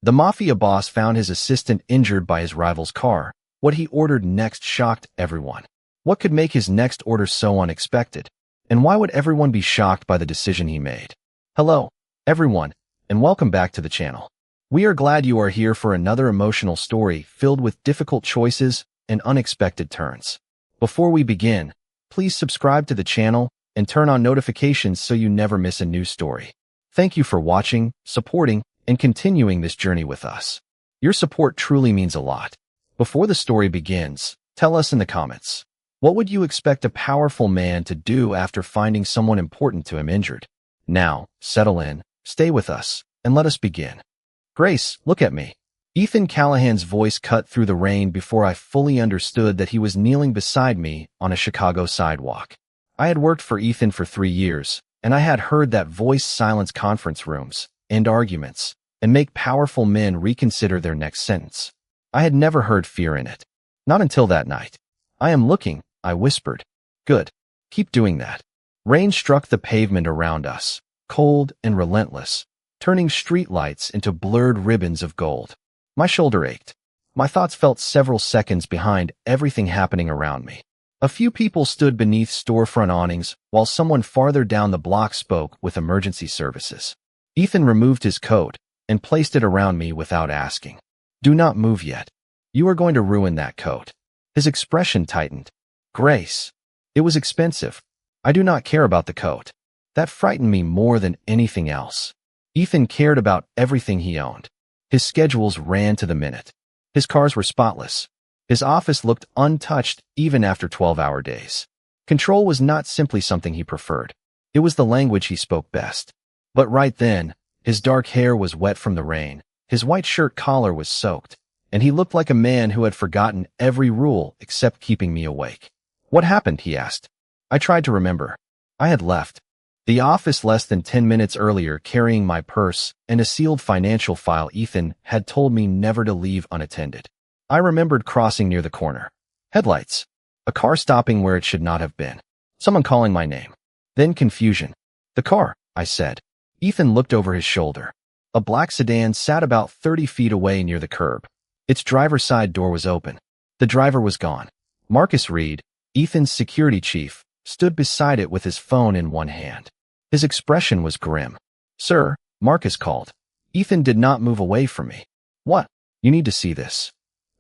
The Mafia boss found his assistant injured by his rival's car. What he ordered next shocked everyone. What could make his next order so unexpected? And why would everyone be shocked by the decision he made? Hello, everyone, and welcome back to the channel. We are glad you are here for another emotional story filled with difficult choices and unexpected turns. Before we begin, please subscribe to the channel and turn on notifications so you never miss a new story. Thank you for watching, supporting, and continuing this journey with us. Your support truly means a lot. Before the story begins, tell us in the comments, what would you expect a powerful man to do after finding someone important to him injured? Now, settle in, stay with us, and let us begin. Grace, look at me. Ethan Callahan's voice cut through the rain before I fully understood that he was kneeling beside me on a Chicago sidewalk. I had worked for Ethan for 3 years, and I had heard that voice silence conference rooms, end arguments, and make powerful men reconsider their next sentence. I had never heard fear in it. Not until that night. I am looking, I whispered. Good. Keep doing that. Rain struck the pavement around us, cold and relentless, turning streetlights into blurred ribbons of gold. My shoulder ached. My thoughts felt several seconds behind everything happening around me. A few people stood beneath storefront awnings while someone farther down the block spoke with emergency services. Ethan removed his coat and placed it around me without asking. Do not move yet. You are going to ruin that coat. His expression tightened. Grace. It was expensive. I do not care about the coat. That frightened me more than anything else. Ethan cared about everything he owned. His schedules ran to the minute. His cars were spotless. His office looked untouched even after 12-hour days. Control was not simply something he preferred. It was the language he spoke best. But right then, his dark hair was wet from the rain, his white shirt collar was soaked, and he looked like a man who had forgotten every rule except keeping me awake. What happened? He asked. I tried to remember. I had left the office less than 10 minutes earlier carrying my purse and a sealed financial file Ethan had told me never to leave unattended. I remembered crossing near the corner. Headlights. A car stopping where it should not have been. Someone calling my name. Then confusion. The car, I said. Ethan looked over his shoulder. A black sedan sat about 30 feet away near the curb. Its driver's side door was open. The driver was gone. Marcus Reed, Ethan's security chief, stood beside it with his phone in one hand. His expression was grim. Sir, Marcus called. Ethan did not move away from me. What? You need to see this.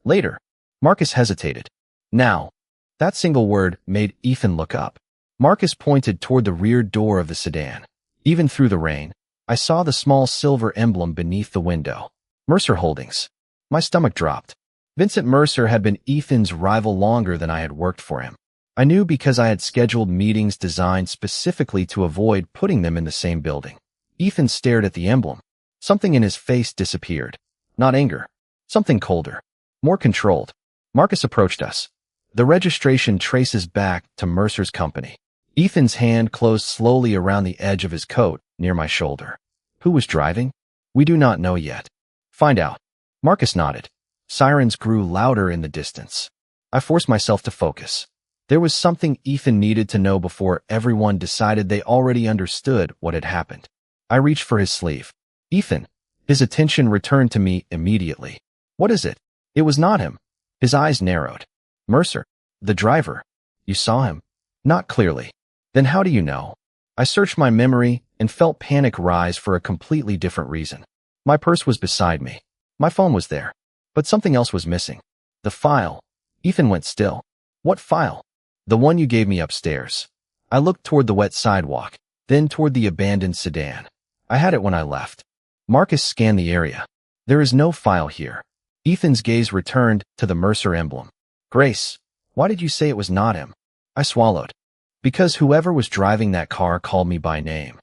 Later. Marcus hesitated. Now. That single word made Ethan look up. Marcus pointed toward the rear door of the sedan. Even through the rain, I saw the small silver emblem beneath the window. Mercer Holdings. My stomach dropped. Vincent Mercer had been Ethan's rival longer than I had worked for him. I knew because I had scheduled meetings designed specifically to avoid putting them in the same building. Ethan stared at the emblem. Something in his face disappeared. Not anger. Something colder. More controlled. Marcus approached us. The registration traces back to Mercer's company. Ethan's hand closed slowly around the edge of his coat near my shoulder. Who was driving? We do not know yet. Find out. Marcus nodded. Sirens grew louder in the distance. I forced myself to focus. There was something Ethan needed to know before everyone decided they already understood what had happened. I reached for his sleeve. Ethan. His attention returned to me immediately. What is it? It was not him. His eyes narrowed. Mercer. The driver. You saw him? Not clearly. Then how do you know? I searched my memory and felt panic rise for a completely different reason. My purse was beside me. My phone was there. But something else was missing. The file. Ethan went still. What file? The one you gave me upstairs. I looked toward the wet sidewalk, then toward the abandoned sedan. I had it when I left. Marcus scanned the area. There is no file here. Ethan's gaze returned to the Mercer emblem. Grace, why did you say it was not him? I swallowed. Because whoever was driving that car called me by name.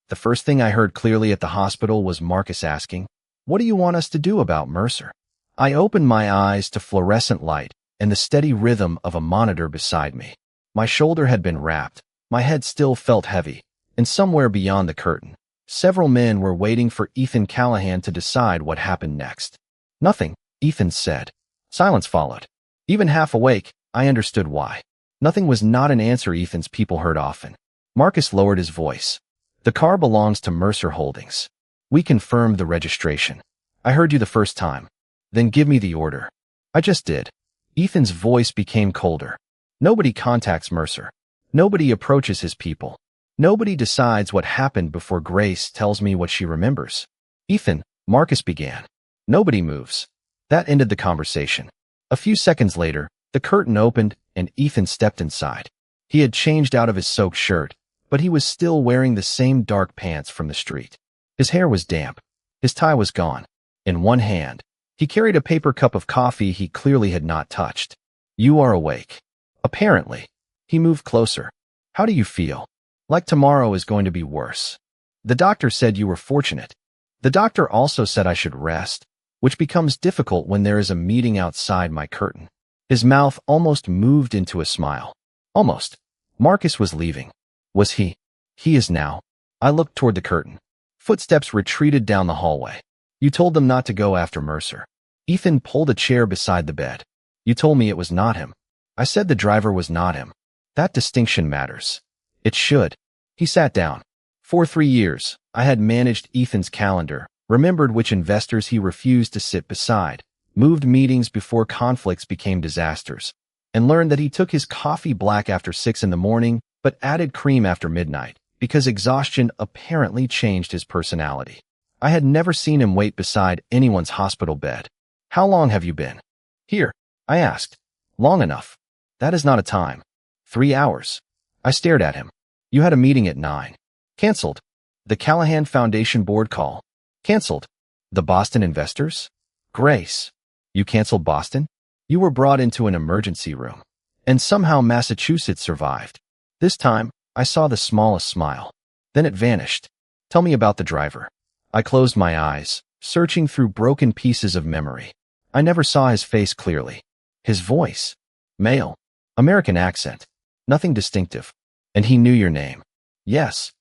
The first thing I heard clearly at the hospital was Marcus asking, what do you want us to do about Mercer? I opened my eyes to fluorescent light and the steady rhythm of a monitor beside me. My shoulder had been wrapped, my head still felt heavy, and somewhere beyond the curtain, several men were waiting for Ethan Callahan to decide what happened next. Nothing, Ethan said. Silence followed. Even half awake, I understood why. Nothing was not an answer Ethan's people heard often. Marcus lowered his voice. The car belongs to Mercer Holdings. We confirmed the registration. I heard you the first time. Then give me the order. I just did. Ethan's voice became colder. Nobody contacts Mercer. Nobody approaches his people. Nobody decides what happened before Grace tells me what she remembers. Ethan, Marcus began. Nobody moves. That ended the conversation. A few seconds later, the curtain opened and Ethan stepped inside. He had changed out of his soaked shirt, but he was still wearing the same dark pants from the street. His hair was damp. His tie was gone. In one hand, he carried a paper cup of coffee he clearly had not touched. You are awake. Apparently. He moved closer. How do you feel? Like tomorrow is going to be worse. The doctor said you were fortunate. The doctor also said I should rest, which becomes difficult when there is a meeting outside my curtain. His mouth almost moved into a smile. Almost. Marcus was leaving. Was he? He is now. I looked toward the curtain. Footsteps retreated down the hallway. You told them not to go after Mercer. Ethan pulled a chair beside the bed. You told me it was not him. I said the driver was not him. That distinction matters. It should. He sat down. For 3 years, I had managed Ethan's calendar, remembered which investors he refused to sit beside, moved meetings before conflicts became disasters, and learned that he took his coffee black after 6 in the morning, but added cream after midnight, because exhaustion apparently changed his personality. I had never seen him wait beside anyone's hospital bed. How long have you been here? I asked. Long enough. That is not a time. 3 hours. I stared at him. You had a meeting at 9. Cancelled. The Callahan Foundation board call. Cancelled. The Boston investors? Grace. You canceled Boston? You were brought into an emergency room. And somehow Massachusetts survived. This time, I saw the smallest smile. Then it vanished. Tell me about the driver. I closed my eyes, searching through broken pieces of memory. I never saw his face clearly. His voice. Male. American accent. Nothing distinctive. And he knew your name. Yes.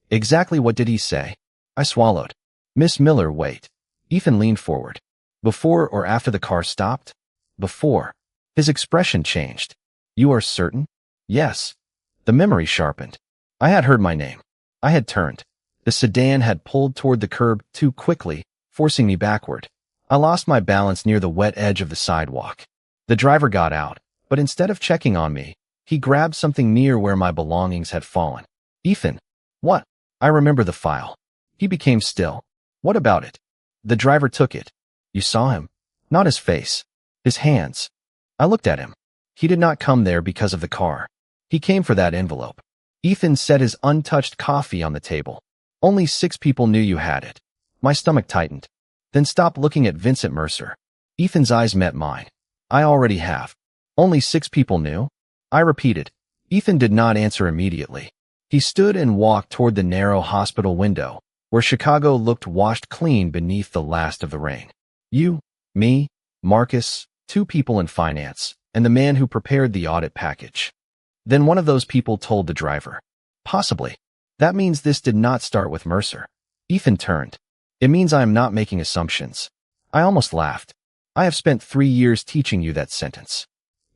Exactly what did he say? I swallowed. Miss Miller, wait. Ethan leaned forward. Before or after the car stopped? Before. His expression changed. You are certain? Yes. The memory sharpened. I had heard my name. I had turned. The sedan had pulled toward the curb too quickly, forcing me backward. I lost my balance near the wet edge of the sidewalk. The driver got out, but instead of checking on me, he grabbed something near where my belongings had fallen. Ethan. What? I remember the file. He became still. What about it? The driver took it. You saw him? Not his face. His hands. I looked at him. He did not come there because of the car. He came for that envelope. Ethan set his untouched coffee on the table. Only 6 people knew you had it. My stomach tightened. Then stopped looking at Vincent Mercer. Ethan's eyes met mine. I already have. Only 6 people knew? I repeated. Ethan did not answer immediately. He stood and walked toward the narrow hospital window, where Chicago looked washed clean beneath the last of the rain. You, me, Marcus, 2 people in finance, and the man who prepared the audit package. Then one of those people told the driver. Possibly. That means this did not start with Mercer. Ethan turned. It means I am not making assumptions. I almost laughed. I have spent 3 years teaching you that sentence.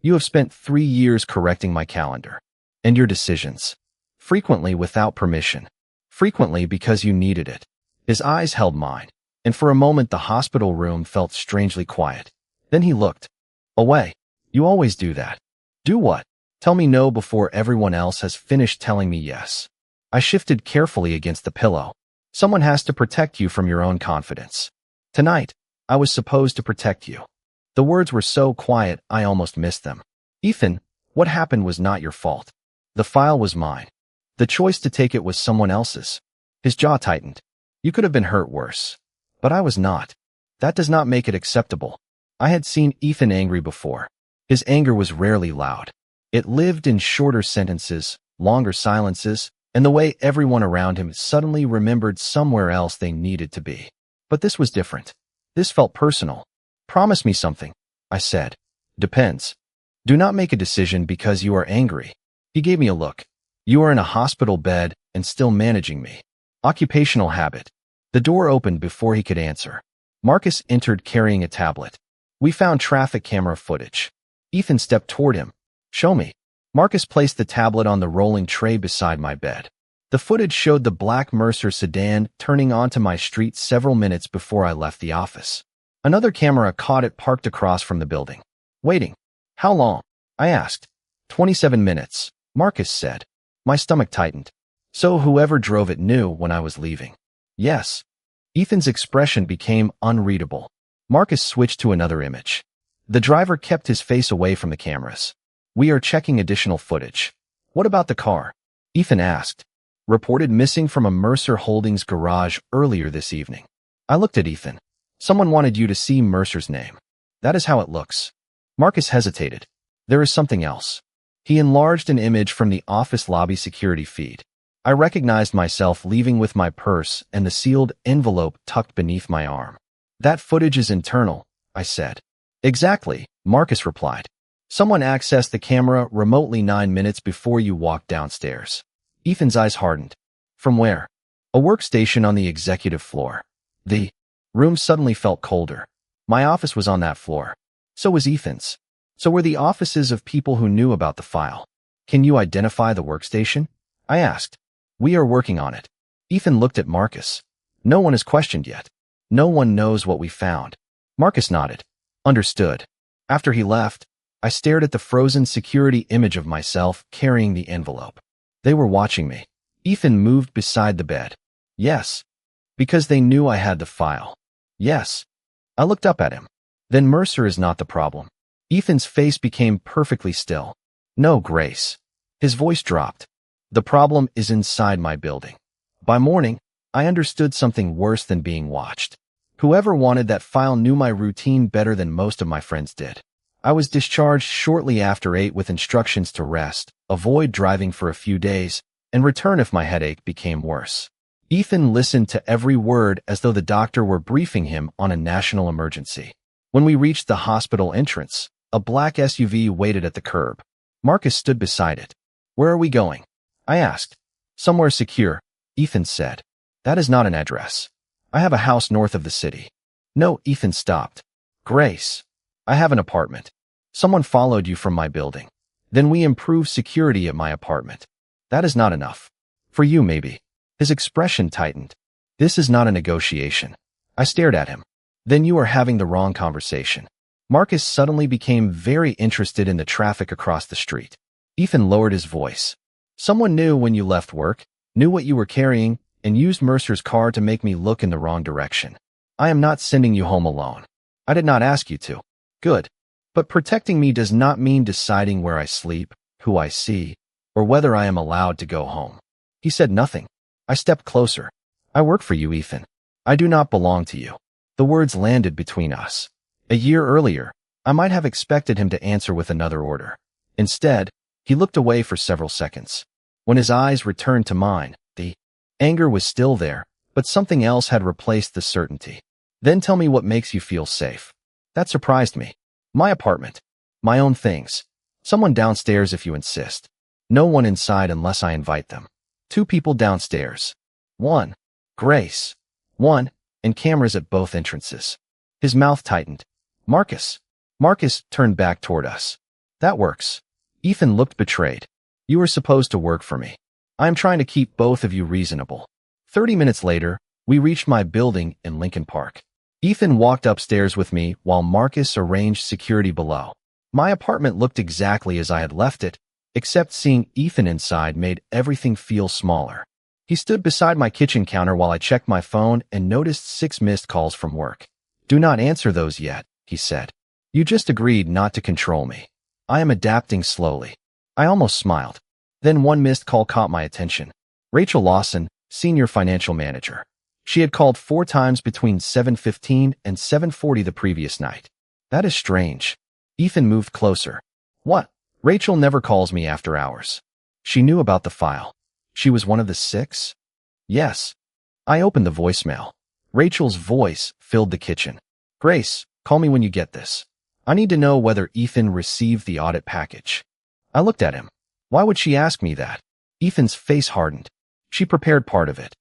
You have spent 3 years correcting my calendar. And your decisions. Frequently without permission. Frequently because you needed it. His eyes held mine, and for a moment the hospital room felt strangely quiet. Then he looked. Away. You always do that. Do what? Tell me no before everyone else has finished telling me yes. I shifted carefully against the pillow. Someone has to protect you from your own confidence. Tonight, I was supposed to protect you. The words were so quiet I almost missed them. Ethan, what happened was not your fault. The file was mine. The choice to take it was someone else's. His jaw tightened. You could have been hurt worse. But I was not. That does not make it acceptable. I had seen Ethan angry before. His anger was rarely loud. It lived in shorter sentences, longer silences, and the way everyone around him suddenly remembered somewhere else they needed to be. But this was different. This felt personal. Promise me something, I said. Depends. Do not make a decision because you are angry. He gave me a look. You are in a hospital bed and still managing me. Occupational habit. The door opened before he could answer. Marcus entered carrying a tablet. We found traffic camera footage. Ethan stepped toward him. Show me. Marcus placed the tablet on the rolling tray beside my bed. The footage showed the black Mercer sedan turning onto my street several minutes before I left the office. Another camera caught it parked across from the building. Waiting. How long? I asked. 27 minutes, Marcus said. My stomach tightened. So whoever drove it knew when I was leaving. Yes. Ethan's expression became unreadable. Marcus switched to another image. The driver kept his face away from the cameras. We are checking additional footage. What about the car? Ethan asked. Reported missing from a Mercer Holdings garage earlier this evening. I looked at Ethan. Someone wanted you to see Mercer's name. That is how it looks. Marcus hesitated. There is something else. He enlarged an image from the office lobby security feed. I recognized myself leaving with my purse and the sealed envelope tucked beneath my arm. That footage is internal, I said. Exactly, Marcus replied. Someone accessed the camera remotely 9 minutes before you walked downstairs. Ethan's eyes hardened. From where? A workstation on the executive floor. The room suddenly felt colder. My office was on that floor. So was Ethan's. So were the offices of people who knew about the file. Can you identify the workstation? I asked. We are working on it. Ethan looked at Marcus. No one has questioned yet. No one knows what we found. Marcus nodded. Understood. After he left, I stared at the frozen security image of myself carrying the envelope. They were watching me. Ethan moved beside the bed. Yes. Because they knew I had the file. Yes. I looked up at him. Then Mercer is not the problem. Ethan's face became perfectly still. No, Grace. His voice dropped. The problem is inside my building. By morning, I understood something worse than being watched. Whoever wanted that file knew my routine better than most of my friends did. I was discharged shortly after 8 with instructions to rest, avoid driving for a few days, and return if my headache became worse. Ethan listened to every word as though the doctor were briefing him on a national emergency. When we reached the hospital entrance, a black SUV waited at the curb. Marcus stood beside it. Where are we going? I asked. Somewhere secure, Ethan said. That is not an address. I have a house north of the city. No, Ethan stopped. Grace. I have an apartment. Someone followed you from my building. Then we improved security at my apartment. That is not enough. For you, maybe. His expression tightened. This is not a negotiation. I stared at him. Then you are having the wrong conversation. Marcus suddenly became very interested in the traffic across the street. Ethan lowered his voice. Someone knew when you left work, knew what you were carrying, and used Mercer's car to make me look in the wrong direction. I am not sending you home alone. I did not ask you to. Good. But protecting me does not mean deciding where I sleep, who I see, or whether I am allowed to go home. He said nothing. I stepped closer. I work for you, Ethan. I do not belong to you. The words landed between us. A year earlier, I might have expected him to answer with another order. Instead, he looked away for several seconds. When his eyes returned to mine, the anger was still there, but something else had replaced the certainty. Then tell me what makes you feel safe. That surprised me. My apartment. My own things. Someone downstairs if you insist. No one inside unless I invite them. 2 people downstairs. 1. Grace. 1. And cameras at both entrances. His mouth tightened. Marcus. Marcus turned back toward us. That works. Ethan looked betrayed. You are supposed to work for me. I am trying to keep both of you reasonable. 30 minutes later, we reached my building in Lincoln Park. Ethan walked upstairs with me while Marcus arranged security below. My apartment looked exactly as I had left it, except seeing Ethan inside made everything feel smaller. He stood beside my kitchen counter while I checked my phone and noticed 6 missed calls from work. Do not answer those yet, he said. You just agreed not to control me. I am adapting slowly. I almost smiled. Then 1 missed call caught my attention. Rachel Lawson, senior financial manager. She had called 4 times between 7:15 and 7:40 the previous night. That is strange. Ethan moved closer. What? Rachel never calls me after hours. She knew about the file. She was one of the 6? Yes. I opened the voicemail. Rachel's voice filled the kitchen. Grace, call me when you get this. I need to know whether Ethan received the audit package. I looked at him. Why would she ask me that? Ethan's face hardened. She prepared part of it.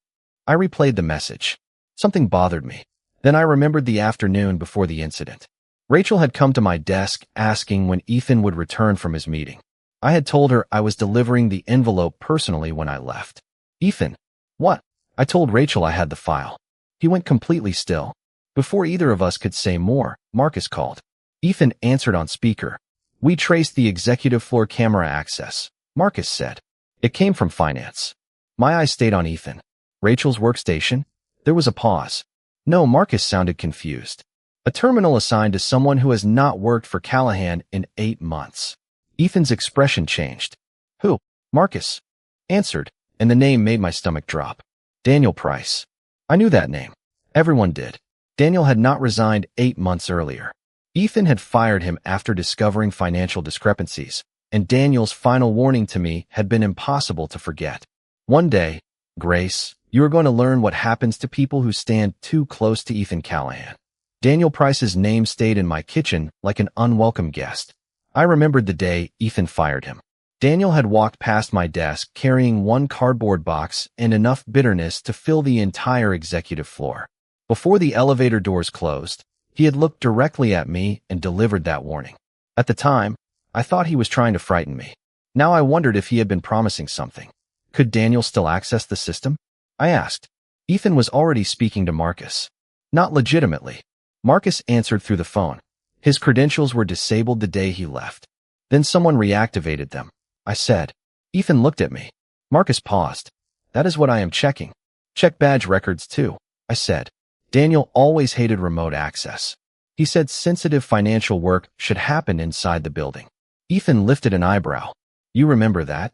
I replayed the message. Something bothered me. Then I remembered the afternoon before the incident. Rachel had come to my desk asking when Ethan would return from his meeting. I had told her I was delivering the envelope personally when I left. Ethan. What? I told Rachel I had the file. He went completely still. Before either of us could say more, Marcus called. Ethan answered on speaker. We traced the executive floor camera access, Marcus said. It came from finance. My eyes stayed on Ethan. Rachel's workstation? There was a pause. No, Marcus sounded confused. A terminal assigned to someone who has not worked for Callahan in 8 months. Ethan's expression changed. Who? Marcus answered, and the name made my stomach drop. Daniel Price. I knew that name. Everyone did. Daniel had not resigned 8 months earlier. Ethan had fired him after discovering financial discrepancies, and Daniel's final warning to me had been impossible to forget. One day, Grace, you are going to learn what happens to people who stand too close to Ethan Callahan. Daniel Price's name stayed in my kitchen like an unwelcome guest. I remembered the day Ethan fired him. Daniel had walked past my desk carrying one cardboard box and enough bitterness to fill the entire executive floor. Before the elevator doors closed, he had looked directly at me and delivered that warning. At the time, I thought he was trying to frighten me. Now I wondered if he had been promising something. Could Daniel still access the system? I asked. Ethan was already speaking to Marcus. Not legitimately. Marcus answered through the phone. His credentials were disabled the day he left. Then someone reactivated them. I said. Ethan looked at me. Marcus paused. That is what I am checking. Check badge records too, I said. Daniel always hated remote access. He said sensitive financial work should happen inside the building. Ethan lifted an eyebrow. You remember that?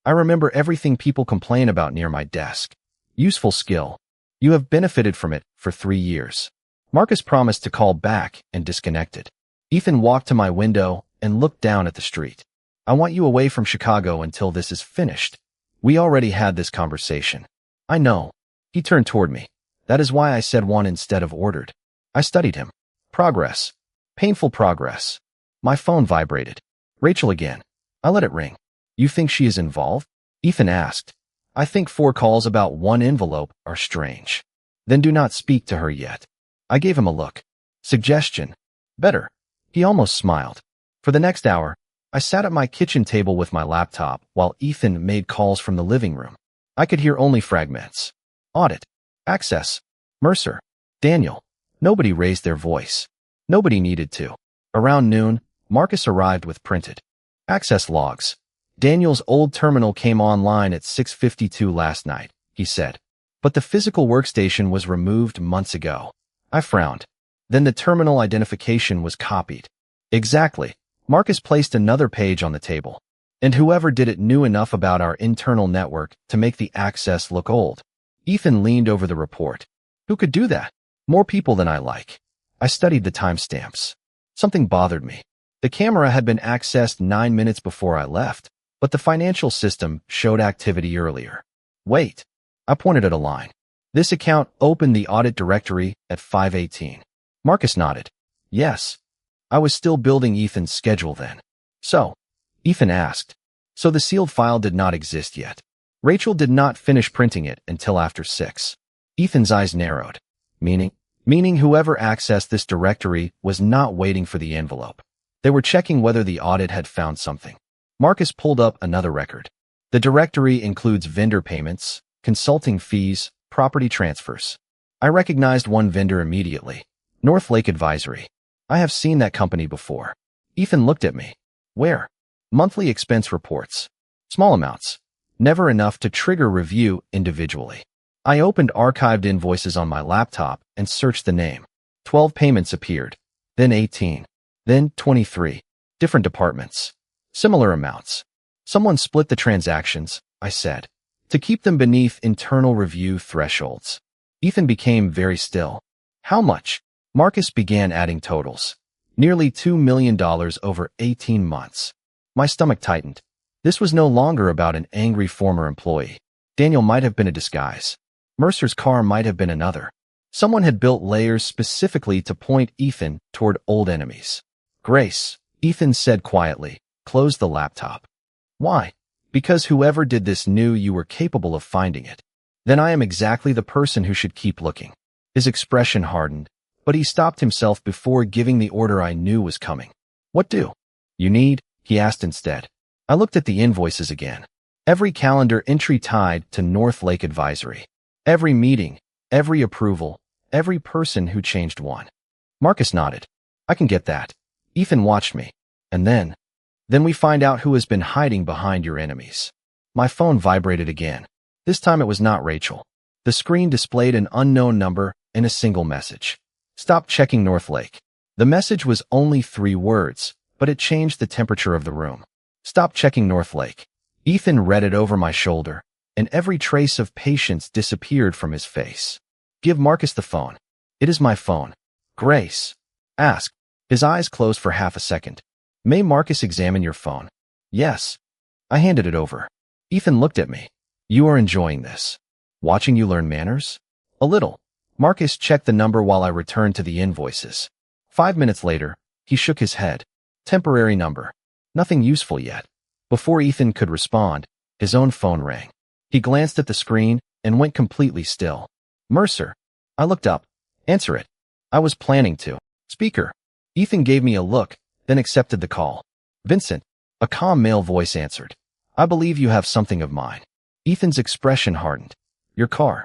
I remember everything people complain about near my desk. Useful skill. You have benefited from it for 3 years. Marcus promised to call back and disconnected. Ethan walked to my window and looked down at the street. I want you away from Chicago until this is finished. We already had this conversation. I know. He turned toward me. That is why I said one instead of ordered. I studied him. Progress. Painful progress. My phone vibrated. Rachel again. I let it ring. You think she is involved? Ethan asked. I think 4 calls about 1 envelope are strange. Then do not speak to her yet. I gave him a look. Suggestion. Better. He almost smiled. For the next hour, I sat at my kitchen table with my laptop while Ethan made calls from the living room. I could hear only fragments. Audit. Access. Mercer. Daniel. Nobody raised their voice. Nobody needed to. Around noon, Marcus arrived with printed access logs. Daniel's old terminal came online at 6:52 last night, he said. But the physical workstation was removed months ago. I frowned. Then the terminal identification was copied. Exactly. Marcus placed another page on the table. And whoever did it knew enough about our internal network to make the access look old. Ethan leaned over the report. Who could do that? More people than I like. I studied the timestamps. Something bothered me. The camera had been accessed 9 minutes before I left, but the financial system showed activity earlier. Wait. I pointed at a line. This account opened the audit directory at 5:18. Marcus nodded. Yes. I was still building Ethan's schedule then. So, Ethan asked. So the sealed file did not exist yet. Rachel did not finish printing it until after 6. Ethan's eyes narrowed. Meaning whoever accessed this directory was not waiting for the envelope. They were checking whether the audit had found something. Marcus pulled up another record. The directory includes vendor payments, consulting fees, property transfers. I recognized one vendor immediately. North Lake Advisory. I have seen that company before. Ethan looked at me. Where? Monthly expense reports. Small amounts. Never enough to trigger review individually. I opened archived invoices on my laptop and searched the name. 12 payments appeared. Then 18. Then 23. Different departments. Similar amounts. Someone split the transactions, I said, to keep them beneath internal review thresholds. Ethan became very still. How much? Marcus began adding totals. Nearly $2 million over 18 months. My stomach tightened. This was no longer about an angry former employee. Daniel might have been a disguise. Mercer's car might have been another. Someone had built layers specifically to point Ethan toward old enemies. Grace, Ethan said quietly, close the laptop. Why? Because whoever did this knew you were capable of finding it. Then I am exactly the person who should keep looking. His expression hardened, but he stopped himself before giving the order I knew was coming. What do you need? He asked instead. I looked at the invoices again. Every calendar entry tied to North Lake Advisory. Every meeting, every approval, every person who changed one. Marcus nodded. I can get that. Ethan watched me. And then we find out who has been hiding behind your enemies. My phone vibrated again. This time it was not Rachel. The screen displayed an unknown number and a single message. Stop checking North Lake. The message was only 3 words, but it changed the temperature of the room. Stop checking North Lake. Ethan read it over my shoulder, and every trace of patience disappeared from his face. Give Marcus the phone. It is my phone. Grace. Ask. His eyes closed for half a second. May Marcus examine your phone? Yes. I handed it over. Ethan looked at me. You are enjoying this. Watching you learn manners? A little. Marcus checked the number while I returned to the invoices. 5 minutes later, he shook his head. Temporary number. Nothing useful yet. Before Ethan could respond, his own phone rang. He glanced at the screen and went completely still. Mercer. I looked up. Answer it. I was planning to. Speaker. Ethan gave me a look, then accepted the call. Vincent. A calm male voice answered. I believe you have something of mine. Ethan's expression hardened. Your car.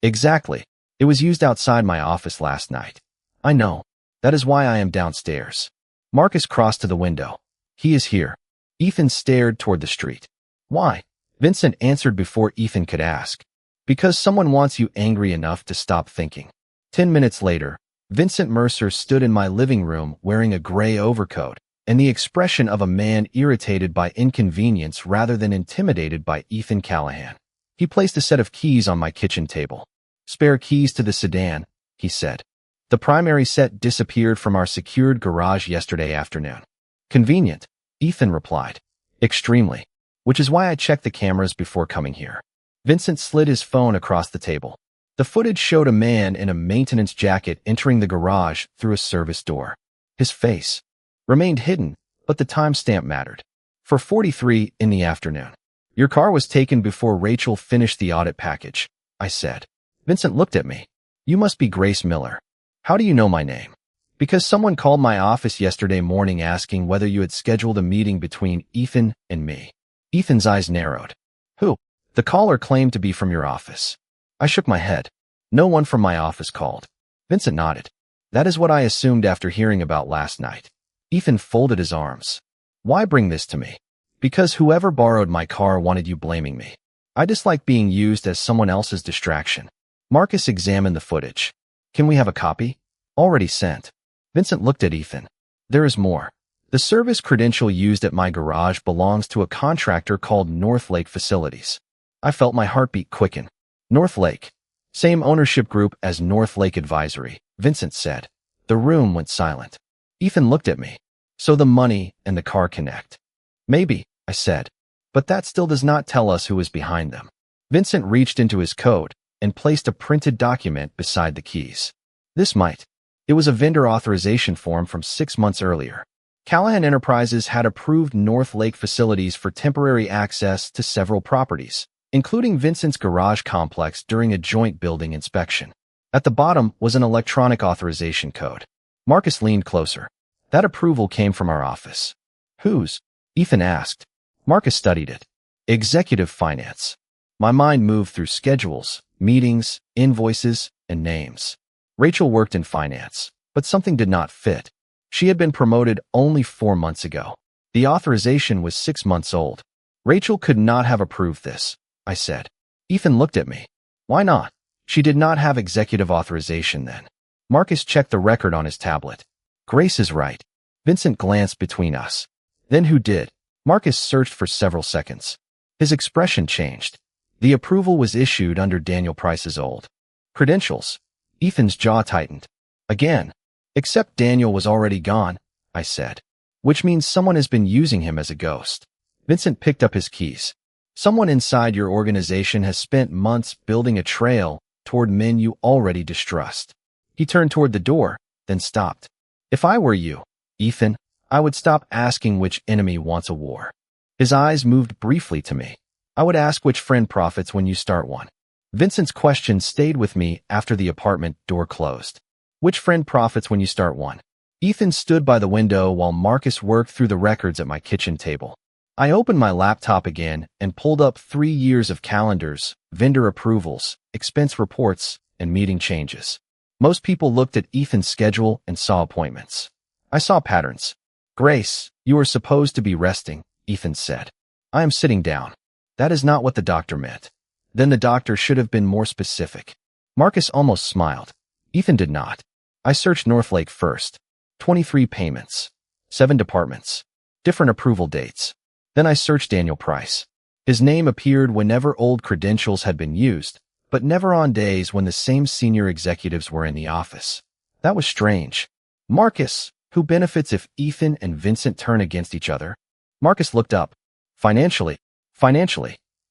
Exactly. It was used outside my office last night. I know. That is why I am downstairs. Marcus crossed to the window. He is here. Ethan stared toward the street. Why? Vincent answered before Ethan could ask. Because someone wants you angry enough to stop thinking. 10 minutes later, Vincent Mercer stood in my living room wearing a gray overcoat and the expression of a man irritated by inconvenience rather than intimidated by Ethan Callahan. He placed a set of keys on my kitchen table. Spare keys to the sedan, he said. The primary set disappeared from our secured garage yesterday afternoon. Convenient, Ethan replied. Extremely. Which is why I checked the cameras before coming here. Vincent slid his phone across the table. The footage showed a man in a maintenance jacket entering the garage through a service door. His face remained hidden, but the timestamp mattered. 4:43 in the afternoon. Your car was taken before Rachel finished the audit package, I said. Vincent looked at me. You must be Grace Miller. How do you know my name? Because someone called my office yesterday morning asking whether you had scheduled a meeting between Ethan and me. Ethan's eyes narrowed. Who? The caller claimed to be from your office. I shook my head. No one from my office called. Vincent nodded. That is what I assumed after hearing about last night. Ethan folded his arms. Why bring this to me? Because whoever borrowed my car wanted you blaming me. I dislike being used as someone else's distraction. Marcus examined the footage. Can we have a copy? Already sent. Vincent looked at Ethan. There is more. The service credential used at my garage belongs to a contractor called North Lake Facilities. I felt my heartbeat quicken. North Lake. Same ownership group as North Lake Advisory, Vincent said. The room went silent. Ethan looked at me. So the money and the car connect. Maybe, I said. But that still does not tell us who is behind them. Vincent reached into his coat and placed a printed document beside the keys. This might. It was a vendor authorization form from 6 months earlier. Callahan Enterprises had approved North Lake Facilities for temporary access to several properties, including Vincent's garage complex during a joint building inspection. At the bottom was an electronic authorization code. Marcus leaned closer. That approval came from our office. Whose? Ethan asked. Marcus studied it. Executive Finance. My mind moved through schedules, meetings, invoices, and names. Rachel worked in finance, but something did not fit. She had been promoted only 4 months ago. The authorization was 6 months old. Rachel could not have approved this, I said. Ethan looked at me. Why not? She did not have executive authorization then. Marcus checked the record on his tablet. Grace is right. Vincent glanced between us. Then who did? Marcus searched for several seconds. His expression changed. The approval was issued under Daniel Price's old credentials. Ethan's jaw tightened. Again. Except Daniel was already gone, I said. Which means someone has been using him as a ghost. Vincent picked up his keys. Someone inside your organization has spent months building a trail toward men you already distrust. He turned toward the door, then stopped. If I were you, Ethan, I would stop asking which enemy wants a war. His eyes moved briefly to me. I would ask which friend profits when you start one. Vincent's question stayed with me after the apartment door closed. Which friend profits when you start one? Ethan stood by the window while Marcus worked through the records at my kitchen table. I opened my laptop again and pulled up 3 years of calendars, vendor approvals, expense reports, and meeting changes. Most people looked at Ethan's schedule and saw appointments. I saw patterns. Grace, you are supposed to be resting, Ethan said. I am sitting down. That is not what the doctor meant. Then the doctor should have been more specific. Marcus almost smiled. Ethan did not. I searched Northlake first. 23 payments. 7 departments. Different approval dates. Then I searched Daniel Price. His name appeared whenever old credentials had been used, but never on days when the same senior executives were in the office. That was strange. Marcus, who benefits if Ethan and Vincent turn against each other? Marcus looked up. Financially,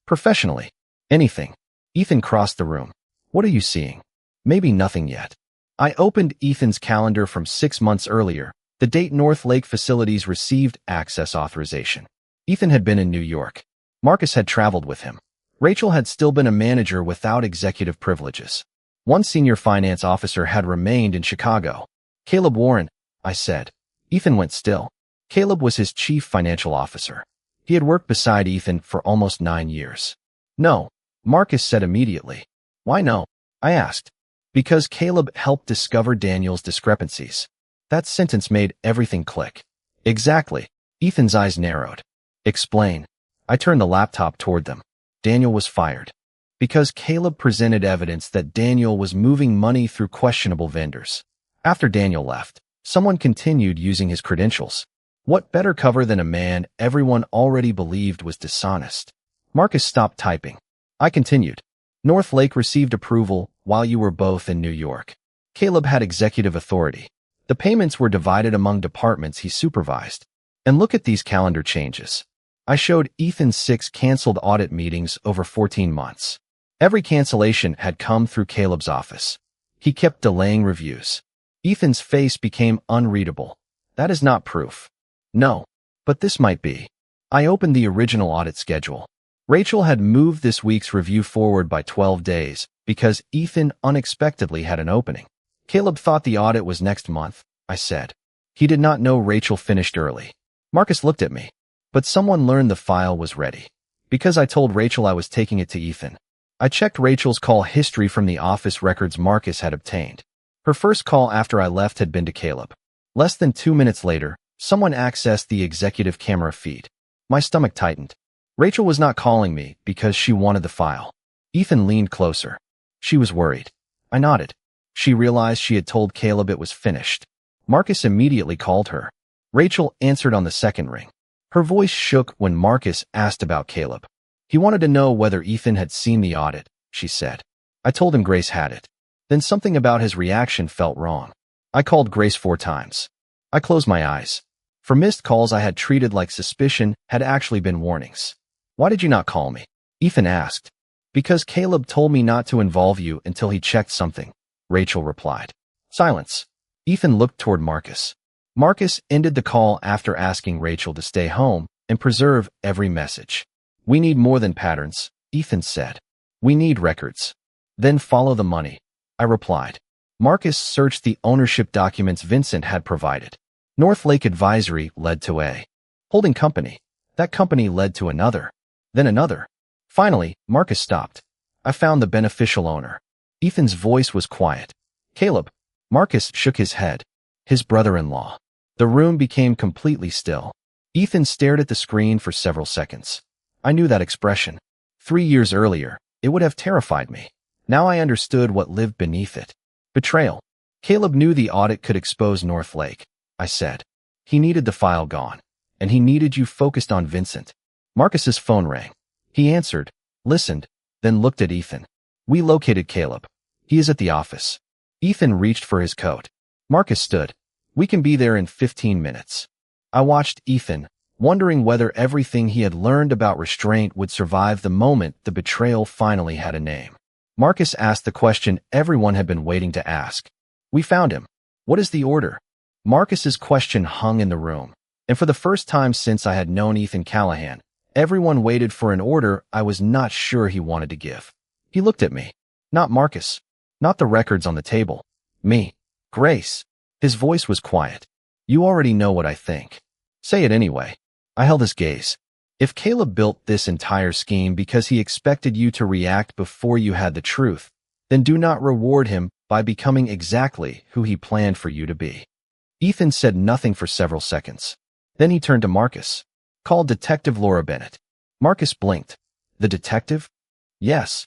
professionally, anything. Ethan crossed the room. What are you seeing? Maybe nothing yet. I opened Ethan's calendar from 6 months earlier, the date Northlake Facilities received access authorization. Ethan had been in New York. Marcus had traveled with him. Rachel had still been a manager without executive privileges. One senior finance officer had remained in Chicago. Caleb Warren, I said. Ethan went still. Caleb was his chief financial officer. He had worked beside Ethan for almost 9 years. No, Marcus said immediately. Why no? I asked. Because Caleb helped discover Daniel's discrepancies. That sentence made everything click. Exactly. Ethan's eyes narrowed. Explain. I turned the laptop toward them. Daniel was fired. Because Caleb presented evidence that Daniel was moving money through questionable vendors. After Daniel left, someone continued using his credentials. What better cover than a man everyone already believed was dishonest? Marcus stopped typing. I continued. Northlake received approval while you were both in New York. Caleb had executive authority. The payments were divided among departments he supervised. And look at these calendar changes. I showed Ethan's 6 canceled audit meetings over 14 months. Every cancellation had come through Caleb's office. He kept delaying reviews. Ethan's face became unreadable. That is not proof. No, but this might be. I opened the original audit schedule. Rachel had moved this week's review forward by 12 days because Ethan unexpectedly had an opening. Caleb thought the audit was next month, I said. He did not know Rachel finished early. Marcus looked at me. But someone learned the file was ready. Because I told Rachel I was taking it to Ethan. I checked Rachel's call history from the office records Marcus had obtained. Her first call after I left had been to Caleb. Less than 2 minutes later, someone accessed the executive camera feed. My stomach tightened. Rachel was not calling me because she wanted the file. Ethan leaned closer. She was worried. I nodded. She realized she had told Caleb it was finished. Marcus immediately called her. Rachel answered on the second ring. Her voice shook when Marcus asked about Caleb. He wanted to know whether Ethan had seen the audit, she said. I told him Grace had it. Then something about his reaction felt wrong. I called Grace 4 times. I closed my eyes. For missed calls I had treated like suspicion had actually been warnings. Why did you not call me? Ethan asked. Because Caleb told me not to involve you until he checked something, Rachel replied. Silence. Ethan looked toward Marcus. Marcus ended the call after asking Rachel to stay home and preserve every message. We need more than patterns, Ethan said. We need records. Then follow the money, I replied. Marcus searched the ownership documents Vincent had provided. Northlake Advisory led to a holding company. That company led to another, then another. Finally, Marcus stopped. I found the beneficial owner. Ethan's voice was quiet. Caleb. Marcus shook his head. His brother-in-law. The room became completely still. Ethan stared at the screen for several seconds. I knew that expression. 3 years earlier, it would have terrified me. Now I understood what lived beneath it. Betrayal. Caleb knew the audit could expose Northlake, I said. He needed the file gone, and he needed you focused on Vincent. Marcus's phone rang. He answered, listened, then looked at Ethan. We located Caleb. He is at the office. Ethan reached for his coat. Marcus stood. We can be there in 15 minutes. I watched Ethan, wondering whether everything he had learned about restraint would survive the moment the betrayal finally had a name. Marcus asked the question everyone had been waiting to ask. We found him. What is the order? Marcus's question hung in the room, and for the first time since I had known Ethan Callahan, everyone waited for an order I was not sure he wanted to give. He looked at me. Not Marcus. Not the records on the table. Me. Grace. His voice was quiet. You already know what I think. Say it anyway. I held his gaze. If Caleb built this entire scheme because he expected you to react before you had the truth, then do not reward him by becoming exactly who he planned for you to be. Ethan said nothing for several seconds. Then he turned to Marcus. Called Detective Laura Bennett. Marcus blinked. The detective? Yes.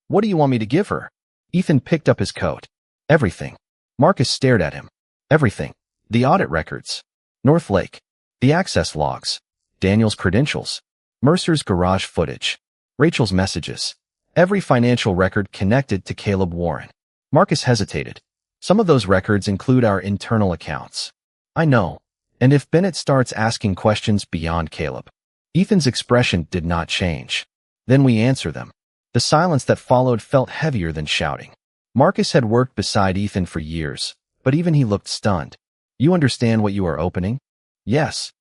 What do you want me to give her? Ethan picked up his coat. Everything. Marcus stared at him. Everything. The audit records. North Lake. The access logs. Daniel's credentials. Mercer's garage footage. Rachel's messages. Every financial record connected to Caleb Warren. Marcus hesitated. Some of those records include our internal accounts. I know. And if Bennett starts asking questions beyond Caleb. Ethan's expression did not change. Then we answer them. The silence that followed felt heavier than shouting. Marcus had worked beside Ethan for years, but even he looked stunned. You understand what you are opening? Yes.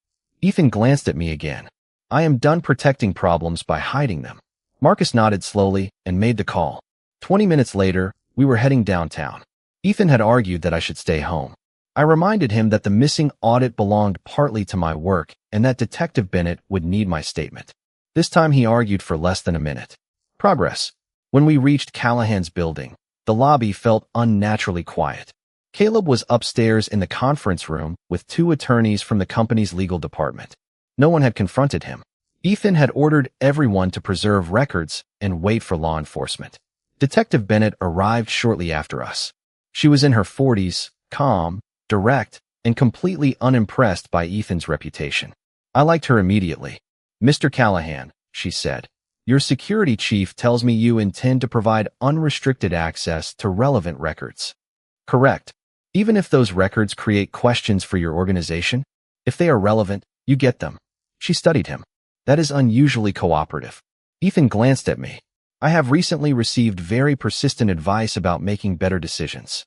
Ethan glanced at me again. I am done protecting problems by hiding them. Marcus nodded slowly and made the call. 20 minutes later, we were heading downtown. Ethan had argued that I should stay home. I reminded him that the missing audit belonged partly to my work and that Detective Bennett would need my statement. This time he argued for less than a minute. Progress. When we reached Callahan's building, the lobby felt unnaturally quiet. Caleb was upstairs in the conference room with 2 attorneys from the company's legal department. No one had confronted him. Ethan had ordered everyone to preserve records and wait for law enforcement. Detective Bennett arrived shortly after us. She was in her 40s, calm, direct, and completely unimpressed by Ethan's reputation. I liked her immediately. Mr. Callahan, she said, your security chief tells me you intend to provide unrestricted access to relevant records. Correct. Even if those records create questions for your organization, if they are relevant, you get them. She studied him. That is unusually cooperative. Ethan glanced at me. I have recently received very persistent advice about making better decisions.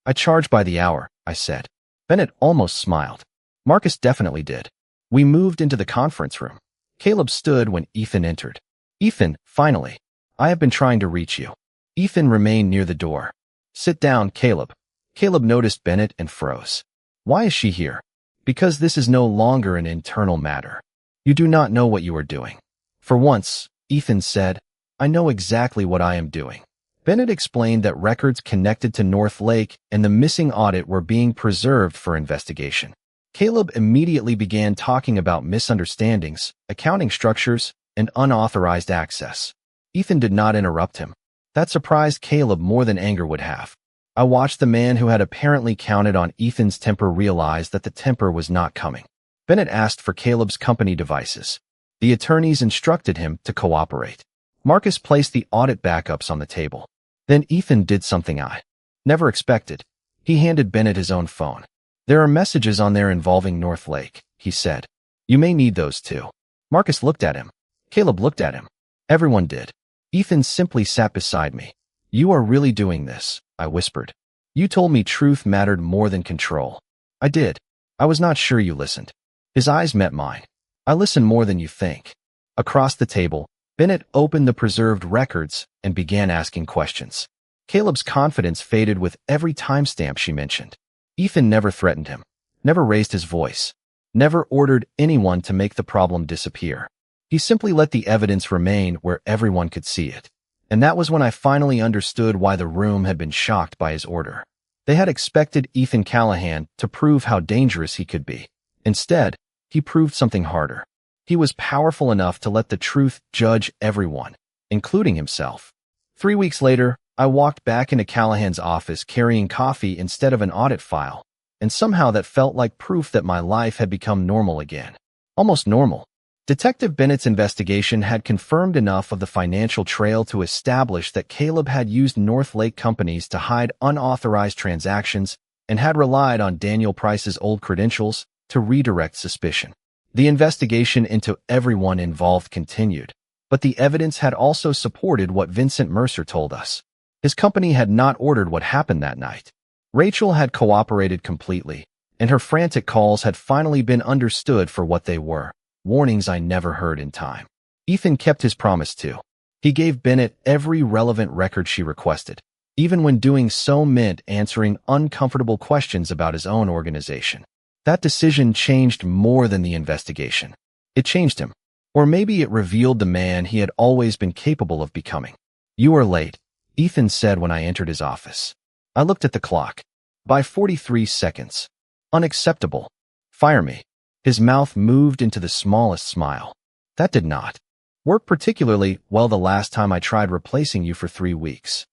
I charge by the hour, I said. Bennett almost smiled. Marcus definitely did. We moved into the conference room. Caleb stood when Ethan entered. Ethan, finally. I have been trying to reach you. Ethan remained near the door. Sit down, Caleb. Caleb noticed Bennett and froze. Why is she here? Because this is no longer an internal matter. You do not know what you are doing. For once, Ethan said, I know exactly what I am doing. Bennett explained that records connected to North Lake and the missing audit were being preserved for investigation. Caleb immediately began talking about misunderstandings, accounting structures, and unauthorized access. Ethan did not interrupt him. That surprised Caleb more than anger would have. I watched the man who had apparently counted on Ethan's temper realize that the temper was not coming. Bennett asked for Caleb's company devices. The attorneys instructed him to cooperate. Marcus placed the audit backups on the table. Then Ethan did something I never expected. He handed Bennett his own phone. There are messages on there involving North Lake, he said. You may need those too. Marcus looked at him. Caleb looked at him. Everyone did. Ethan simply sat beside me. You are really doing this, I whispered. You told me truth mattered more than control. I did. I was not sure you listened. His eyes met mine. I listen more than you think. Across the table, Bennett opened the preserved records and began asking questions. Caleb's confidence faded with every timestamp she mentioned. Ethan never threatened him, never raised his voice, never ordered anyone to make the problem disappear. He simply let the evidence remain where everyone could see it. And that was when I finally understood why the room had been shocked by his order. They had expected Ethan Callahan to prove how dangerous he could be. Instead, he proved something harder. He was powerful enough to let the truth judge everyone, including himself. 3 weeks later, I walked back into Callahan's office carrying coffee instead of an audit file, and somehow that felt like proof that my life had become normal again. Almost normal. Detective Bennett's investigation had confirmed enough of the financial trail to establish that Caleb had used North Lake companies to hide unauthorized transactions and had relied on Daniel Price's old credentials to redirect suspicion. The investigation into everyone involved continued, but the evidence had also supported what Vincent Mercer told us. His company had not ordered what happened that night. Rachel had cooperated completely, and her frantic calls had finally been understood for what they were. Warnings I never heard in time. Ethan kept his promise too. He gave Bennett every relevant record she requested, even when doing so meant answering uncomfortable questions about his own organization. That decision changed more than the investigation. It changed him. Or maybe it revealed the man he had always been capable of becoming. "You are late," Ethan said when I entered his office. I looked at the clock. By 43 seconds. "Unacceptable. Fire me." His mouth moved into the smallest smile. "That did not work particularly well the last time I tried replacing you for 3 weeks.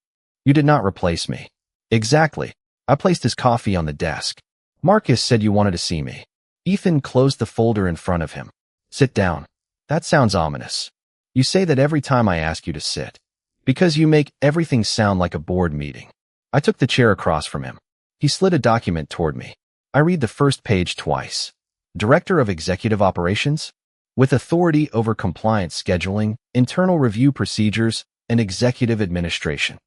You did not replace me." "Exactly." I placed his coffee on the desk. "Marcus said you wanted to see me." Ethan closed the folder in front of him. "Sit down." "That sounds ominous. You say that every time I ask you to sit. Because you make everything sound like a board meeting." I took the chair across from him. He slid a document toward me. I read the first page twice. "Director of Executive Operations? With authority over compliance scheduling, internal review procedures, and executive administration."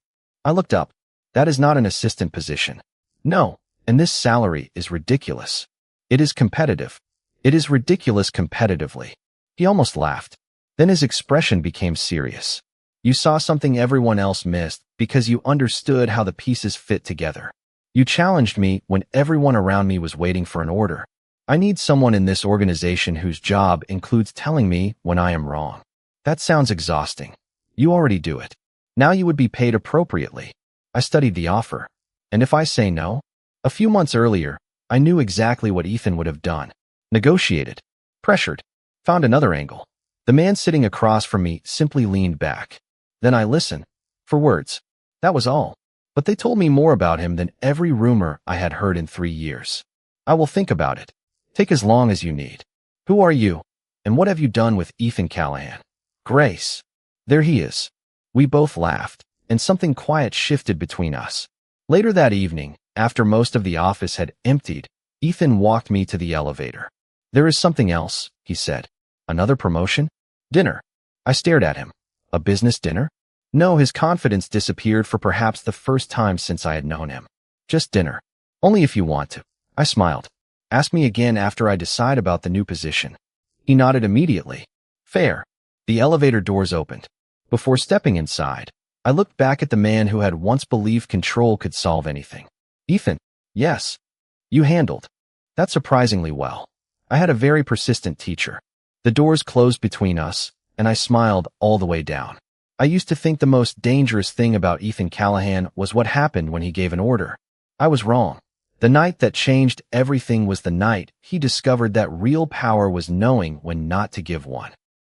I looked up. "That is not an assistant position." "No, and this salary is ridiculous." "It is competitive." "It is ridiculous competitively." He almost laughed. Then his expression became serious. "You saw something everyone else missed because you understood how the pieces fit together. You challenged me when everyone around me was waiting for an order. I need someone in this organization whose job includes telling me when I am wrong." "That sounds exhausting." "You already do it. Now you would be paid appropriately." I studied the offer. "And if I say no?" A few months earlier, I knew exactly what Ethan would have done. Negotiated. Pressured. Found another angle. The man sitting across from me simply leaned back. Then I listened. For words. That was all. But they told me more about him than every rumor I had heard in 3 years. "I will think about it. Take as long as you need." "Who are you? And what have you done with Ethan Callahan?" "Grace." "There he is." We both laughed, and something quiet shifted between us. Later that evening, after most of the office had emptied, Ethan walked me to the elevator. "There is something else," he said. "Another promotion?" "Dinner." I stared at him. "A business dinner?" No, his confidence disappeared for perhaps the first time since I had known him. "Just dinner. Only if you want to." I smiled. "Ask me again after I decide about the new position." He nodded immediately. "Fair." The elevator doors opened. Before stepping inside, I looked back at the man who had once believed control could solve anything. "Ethan." "Yes." "You handled that surprisingly well." I had a very persistent teacher. The doors closed between us, and I smiled all the way down. I used to think the most dangerous thing about Ethan Callahan was what happened when he gave an order. I was wrong. The night that changed everything was the night he discovered that real power was knowing when not to give one.